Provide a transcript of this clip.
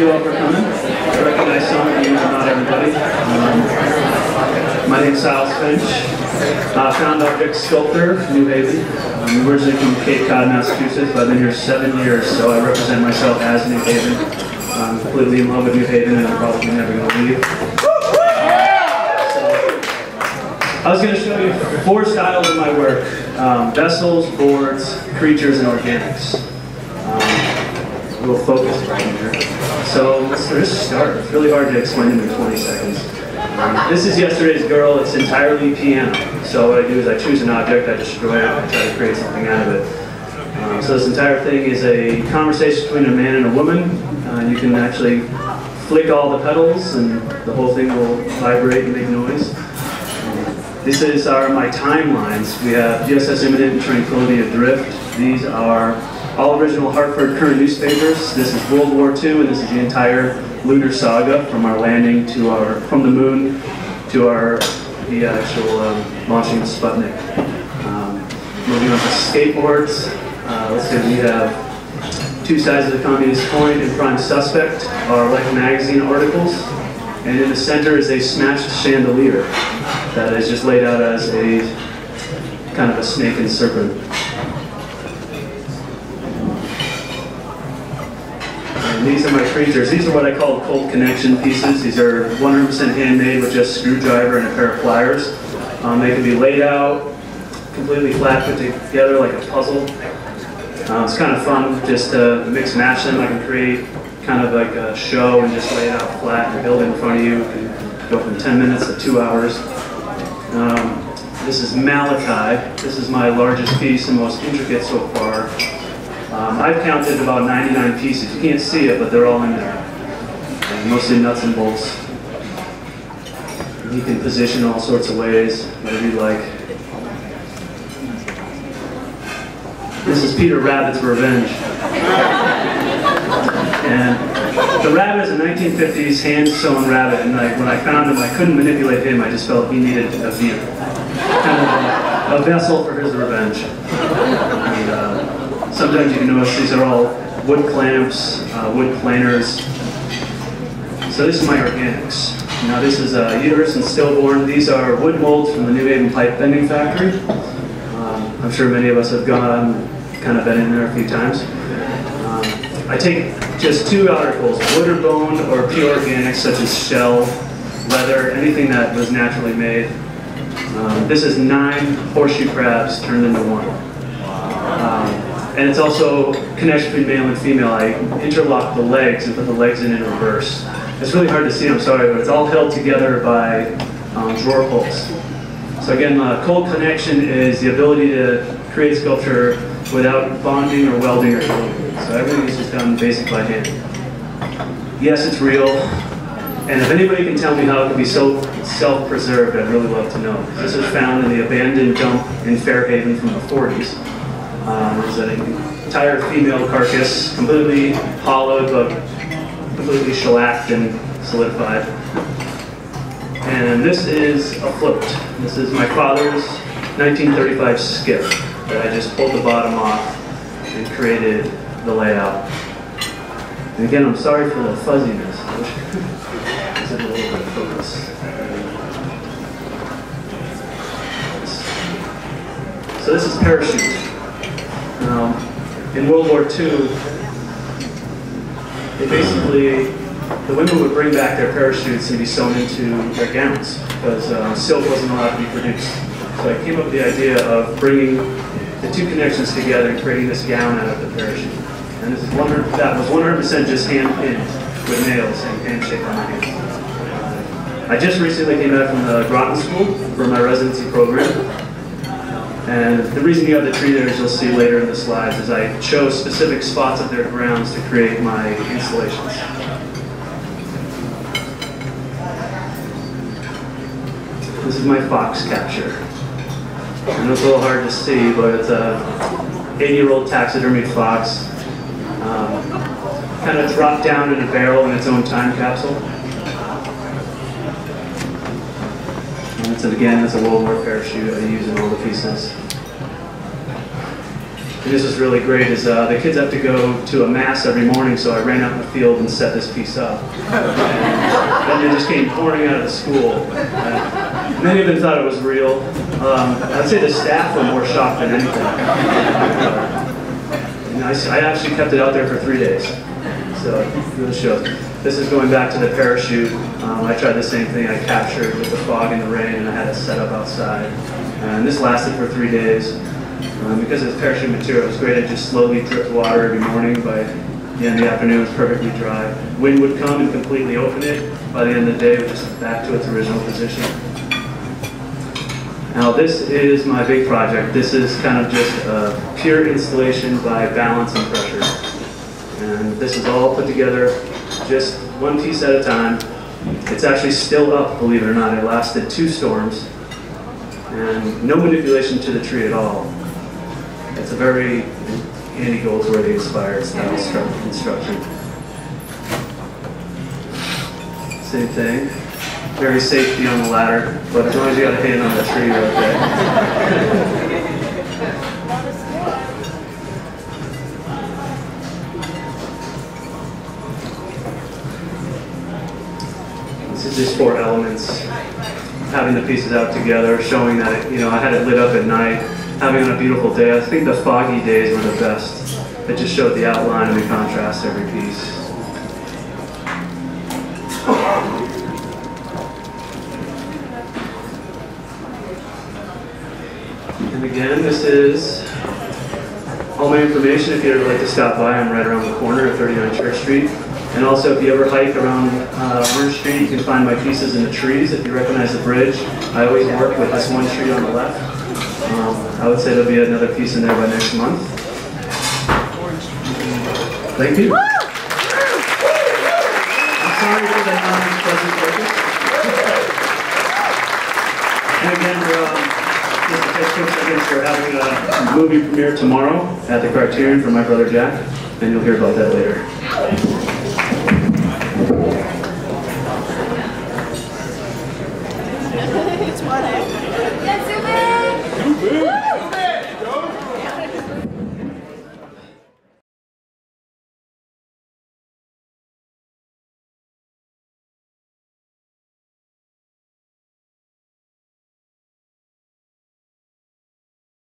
you all for coming. I recognize some of you, but not everybody. My name is Silas Finch. Found object sculptor, New Haven. I'm originally from Cape Cod, Massachusetts, but I've been here 7 years, so I represent myself as New Haven. I'm completely in love with New Haven, and I'm probably never going to leave. I was going to show you 4 styles of my work: vessels, boards, creatures, and organics. A little focus right here. So let's just start. It's really hard to explain in 20 seconds. This is yesterday's girl. It's entirely piano. So what I do is I choose an object, I destroy it, I try to create something out of it. So this entire thing is a conversation between a man and a woman. You can actually flick all the pedals and the whole thing will vibrate and make noise. This is my timelines. We have USS Imminent and Tranquility Adrift. These are all original Hartford Current newspapers. This is World War II, and this is the entire lunar saga from our landing to from the moon to the actual launching of Sputnik. Moving on to skateboards. Let's see, we have 2 sides of the communist coin, and prime suspect are Life magazine articles, and in the center is a smashed chandelier that is just laid out as a kind of a snake and serpent. And these are my creatures. These are what I call cold connection pieces. These are 100% handmade with just a screwdriver and a pair of pliers. They can be laid out completely flat, put together like a puzzle. It's kind of fun just to mix and match them. I can create kind of like a show and just lay it out flat and build it in front of you. It can go from 10 minutes to 2 hours. This is Malachi. This is my largest piece and most intricate so far. I've counted about 99 pieces. You can't see it, but they're all in there. And mostly nuts and bolts. You can position all sorts of ways, whatever you like. This is Peter Rabbit's Revenge. And the rabbit is a 1950s hand-sewn rabbit, and when I found him, I couldn't manipulate him. I just felt he needed a vehicle, kind of a vessel for his revenge. And, sometimes you can notice these are all wood clamps, wood planers. So this is my organics. Now this is uterus and stillborn. These are wood molds from the New Haven pipe bending factory. I'm sure many of us have gone, kind of been in there a few times. I take just 2 articles, wood or bone, or pure organics such as shell, leather, anything that was naturally made. This is 9 horseshoe crabs turned into 1. And it's also connection between male and female. I interlock the legs and put the legs in reverse. It's really hard to see, I'm sorry, but it's all held together by drawer pulls. So again, cold connection is the ability to create sculpture without bonding or welding or gluing. So everything is just done basic by hand. Yes, it's real. And if anybody can tell me how it can be so self-preserved, I'd really love to know. This was found in the abandoned dump in Fairhaven from the 40s. There's an entire female carcass, completely hollowed, but completely shellacked and solidified. And this is a float. This is my father's 1935 skiff that I just pulled the bottom off and created the layout. And again, I'm sorry for the fuzziness. I wish this is a little bit of focus. So this is parachute. In World War II, the women would bring back their parachutes and be sewn into their gowns because silk wasn't allowed to be produced. So I came up with the idea of bringing the 2 connections together and creating this gown out of the parachute. And this is that was 100% just hand pinned with nails and hand-shaped on my hands. I just recently came back from the Groton School for my residency program. And the reason you have the tree there, as you'll see later in the slides, is I chose specific spots of their grounds to create my installations. This is my fox capture. I know it's a little hard to see, but it's a 80-year-old taxidermied fox. Kind of dropped down in a barrel in its own time capsule. And again, it's a World War parachute I use in all the pieces. and this was really great, is the kids have to go to a mass every morning, so I ran out in the field and set this piece up. And they just came pouring out of the school. Many of them thought it was real. I'd say the staff were more shocked than anything. I actually kept it out there for 3 days, so it really shows. This is going back to the parachute. I tried the same thing. I captured with the fog and the rain, and I had it set up outside. And this lasted for 3 days. Because it's parachute material, it was great. It just slowly dripped water every morning. By the end of the afternoon, it was perfectly dry. Wind would come and completely open it. By the end of the day, it was just back to its original position. Now, this is my big project. This is kind of just a pure installation by balance and pressure. And this is all put together just one piece at a time. It's actually still up, believe it or not. It lasted 2 storms. And no manipulation to the tree at all. It's a very Andy Goldsworthy inspired style construction. Same thing. Very safety on the ladder, but as long as you got a hand on the tree, you're okay. This is just 4 elements. Having the pieces out together, showing that I had it lit up at night, having on a beautiful day. I think the foggy days were the best. It just showed the outline and the contrast to every piece. And again, this is all my information. If you'd ever like to stop by, I'm right around the corner at 39 Church Street. And also, if you ever hike around Orange Street, you can find my pieces in the trees. If you recognize the bridge, I always work with this one tree on the left. I would say there'll be another piece in there by next month. Thank you. I'm sorry for that unpleasant focus. And again, we're having a movie premiere tomorrow at the Criterion for my brother Jack, and you'll hear about that later. It's one, eh?